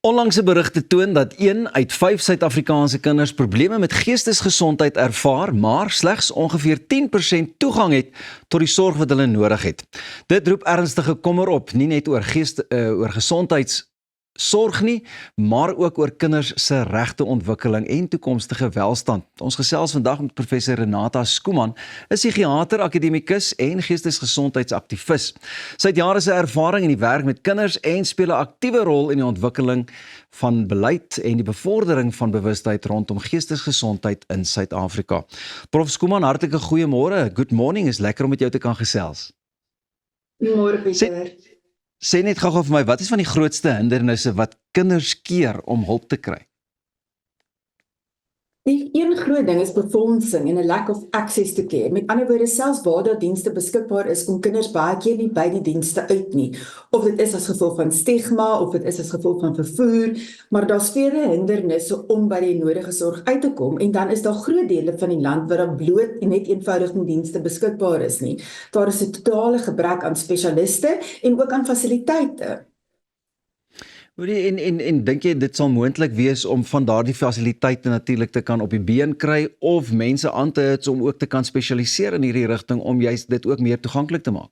Onlangse berigte toon dat 1 uit 5 Suid-Afrikaanse kinders probleme met geestesgesondheid ervaar, maar slegs ongeveer 10% toegang het tot die sorg wat hulle nodig het. Dit roep ernstige kommer op, nie net oor gesondheidsorg nie, maar ook oor kinders se regte ontwikkeling en toekomstige welstand. Ons gesels vandag met professor Renata Schoeman, 'n psigiater, akademikus en geestesgesondheidsaktivis. Sy het jare se ervaring in die werk met kinders en speel 'n aktiewe rol in die ontwikkeling van beleid en die bevordering van bewustheid rondom geestesgesondheid in Suid-Afrika. Prof Schoeman, hartlike goeiemôre. Good morning, is lekker om met jou te kan gesels. Goeiemôre Pieter. Sê net gou vir my, wat is van die grootste hindernisse wat kinders keer om hulp te kry? Die een groot ding is befondsing en 'n lack of access to care. Met ander woorde, selfs waar daar dienste beskikbaar is, kom kinders baie keer nie by die dienste uit nie. Of dit is as gevolg van stigma, of dit is as gevolg van vervoer, maar daar's vele hindernisse om by die nodige sorg uit te kom, en dan is daar groot dele van die land waar daar bloot net eenvoudig nie dienste beskikbaar is nie. Daar is 'n totale gebrek aan spesialiste en ook aan fasiliteite. En dink jy dit sal moontlik wees om van daardie fasiliteite natuurlik te kan op die been kry of mense aan te hits om ook te kan spesialiseer in hierdie rigting om juist dit ook meer toeganklik te maak?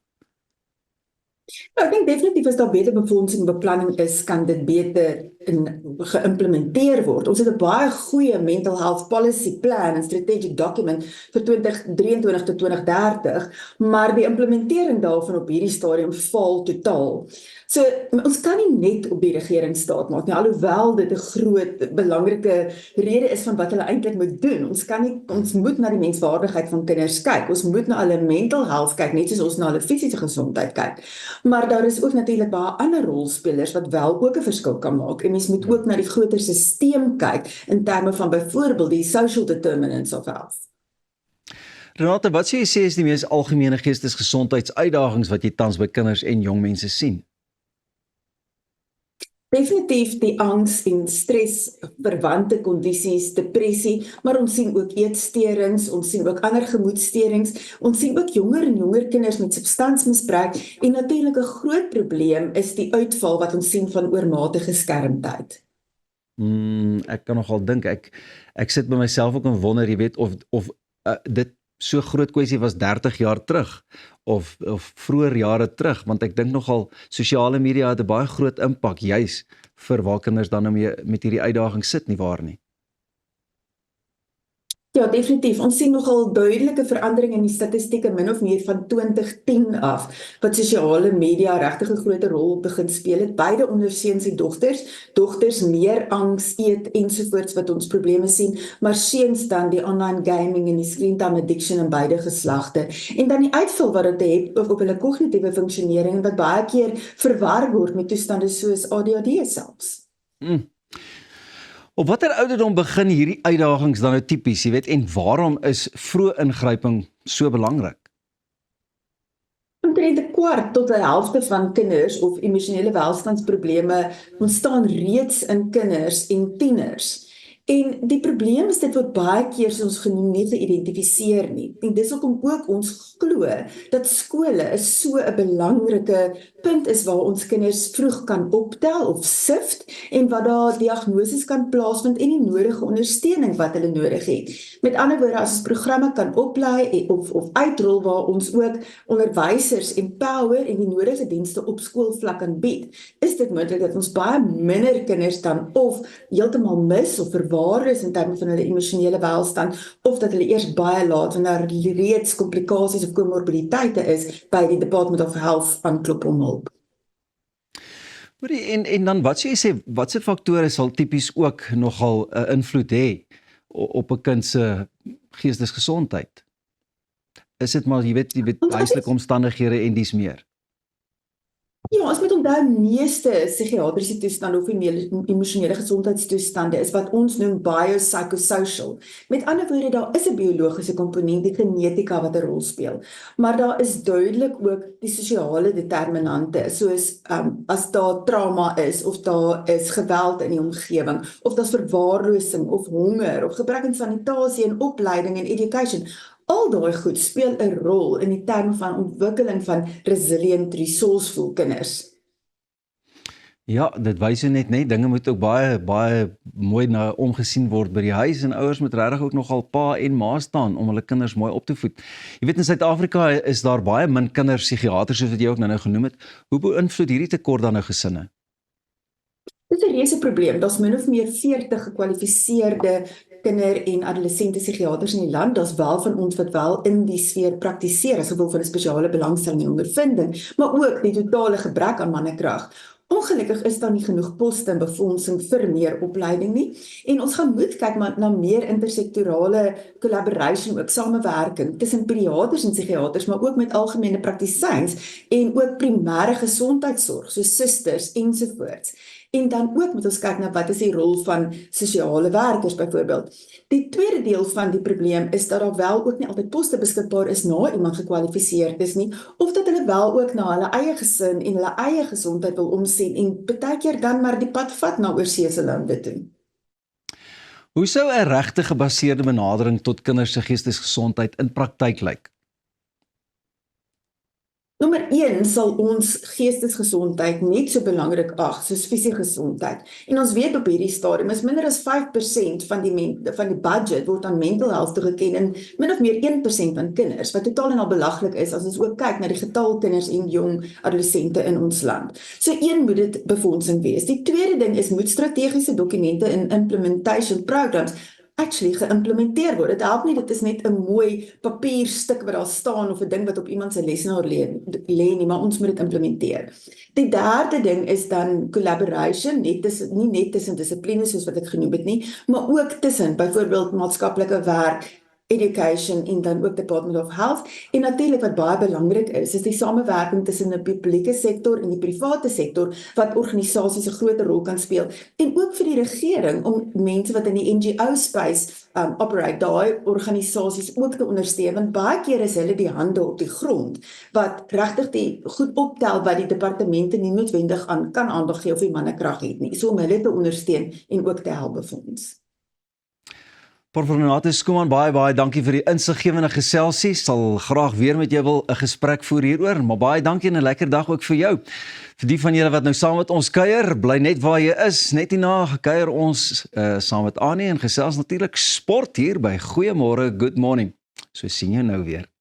Nou, ek dink definitief as daar beter befondsing en beplanning is, kan dit beter geïmplementeer word. Ons het 'n baie goeie mental health policy plan en strategic document vir 2023 tot 2030, maar die implementering daarvan op hierdie stadium val totaal. So, ons kan nie net op die regering staat maak nie, alhoewel dit 'n groot, belangrike rede is van wat hulle eintlik moet doen. Ons moet na die menswaardigheid van kinders kyk. Ons moet na hulle mental health kyk, net soos ons na hulle fisiese gesondheid kyk. Maar daar is ook natuurlik baie ander rolspelers wat wel ook 'n verskil kan maak. En mens moet ook na die groter stelsel kyk in terme van byvoorbeeld die social determinants of health. Renate, wat sê jy is die mees algemene geestesgesondheidsuitdagings wat jy tans by kinders en jong mense sien? Definitief die angs en stres verwante kondisies, depressie, maar ons sien ook eetsteurings, ons sien ook ander gemoedsteurings, ons sien ook jonger en jonger kinders met substansmisbruik, en natuurlik 'n groot probleem is die uitval wat ons sien van oormatige skermtyd. Ek kan nogal dink, ek sit by myself ook en wonder, jy weet, of dit so groot kwessie was 30 jaar terug, of vroeër jare terug, want ek dink nogal sosiale media het 'n baie groot impak, juis vir waar kinders dan met hierdie uitdaging sit, nie waar nie? Ja, definitief. Ons sien nogal duidelike verandering in die statistieke min of meer van 2010 af, wat sosiale media regtig 'n groot rol begin speel het, beide onder seuns en dogters meer angs, eet ensovoorts wat ons probleme sien, maar seuns dan die online gaming en die screen time addiction in beide geslagte. En dan die uitval wat dit het op hulle kognitiewe funksionering, wat baie keer verwar word met toestande soos ADHD selfs. Op watter ouderdom begin hierdie uitdagings dan nou tipies, jy weet, en waarom is vroeë ingryping so belangrik? Omtrent 'n kwart tot 'n helfte van kinders of emosionele welstandsprobleme ontstaan reeds in kinders en tieners. En die probleem is dit word baie keer soos ons genoem nie geïdentifiseer nie. En dis hoekom ook ons glo dat skole is so 'n belangrike punt is waar ons kinders vroeg kan optel of sift en wat daar diagnoses kan plaasvind en die nodige ondersteuning wat hulle nodig het. Met ander woorde, as ons programme kan oplei of uitrol waar ons ook onderwysers empower en die nodige dienste op skoolvlak kan bied, is dit moontlik dat ons baie minder kinders dan of heeltemal mis of verwaar is in terme van hulle emosionele welstand, of dat hulle eers baie laat, wanneer reeds komplikasies of komorbiditeite is, by die Department of Health aanklop om hulp. En dan wat sê, watse faktore sal tipies ook nogal 'n invloed hê op 'n kind se geestesgesondheid? Is dit maar, jy weet huislike omstandighede en dies meer? Ja, ons moet onthou meeste psigiatriese toestande of emosionele gesondheidstoestande is wat ons noem biopsychosocial. Met ander woorde, daar is 'n biologiese komponent, die genetika wat 'n rol speel. Maar daar is duidelik ook die sosiale determinante, soos as daar trauma is, of daar is geweld in die omgewing, of daar's verwaarlosing, of honger, of gebrek aan sanitasie en opleiding en education. Al daai goed speel 'n rol in die terme van ontwikkeling van resilient, resourceful kinders. Ja, dit wys jou net, dinge moet ook baie mooi na omgesien word by die huis en ouers moet regtig ook nogal pa en ma staan om hulle kinders mooi op te voed. Jy weet in Suid-Afrika is daar baie min kinderpsigiaters soos wat jy ook nou genoem het. Hoe beïnvloed hierdie tekort dan nou gesinne? Dit is 'n reuse probleem. Daar's min of meer 40 gekwalifiseerde kinder- en adolessente psigiaters in die land. Daar's wel van ons wat wel in die sfeer praktiseer as gevolg van 'n spesiale belangstelling en ondervinding, maar ook die totale gebrek aan mannekrag. Ongelukkig is daar nie genoeg poste en befondsing vir meer opleiding nie en ons gaan moet kyk na meer intersektorale collaboration, ook samewerking tussen pediaters en psigiaters, maar ook met algemene praktisyns en ook primêre gesondheidsorg, soos susters ensovoorts. En dan ook moet ons kyk na wat is die rol van sosiale werkers byvoorbeeld. Die tweede deel van die probleem is dat daar wel ook nie altyd poste beskikbaar is na iemand gekwalifiseerd is nie, of dat hulle wel ook na hulle eie gesin en hulle eie gesondheid wil omsien en baie keer dan maar die pad vat na oorseese lande toe. Hoe sou 'n regte gebaseerde benadering tot kinders se geestesgesondheid in praktyk lyk? Nommer 1 sal ons geestesgesondheid net so belangrik ag soos fisiese gesondheid. En ons weet op hierdie stadium is minder as 5% van die budget word aan mental health toegeken en min of meer 1% van kinders, wat totaal en al belaglik is as ons ook kyk na die getal kinders en jong adolessente in ons land. So een moet dit befondsing wees. Die tweede ding is moet strategiese dokumente en implementation programs actually geïmplementeer word. Dit help nie, dit is net 'n mooi papierstuk wat daar staan of 'n ding wat op iemand se lesenaar lê nie, maar ons moet dit implementeer. Die derde ding is dan collaboration, nie net tussen dissiplines soos wat ek genoem het nie, maar ook tussen byvoorbeeld maatskaplike werk, education en dan ook Department of Health. En natuurlik wat baie belangrik is die samewerking tussen die publieke sektor en die private sektor wat organisasies 'n groter rol kan speel en ook vir die regering om mense wat in die NGO space operate, daai organisasies ook te ondersteun, want baie keer is hulle die hande op die grond wat regtig die goed optel wat die departemente nie noodwendig kan aandag gee of die mannekrag het nie, so om hulle te ondersteun en ook te help befonds. Prof. Renatus Skuman, baie dankie vir die insiggewende geselsie. Sal graag weer met jou wil 'n gesprek voer hieroor, maar baie dankie en 'n lekker dag ook vir jou. Vir die van julle wat nou saam met ons kuier, bly net waar jy is. Net hierna kuier ons saam met Annie en gesels natuurlik sport hier by Goeiemôre, Good Morning. So sien jou nou weer.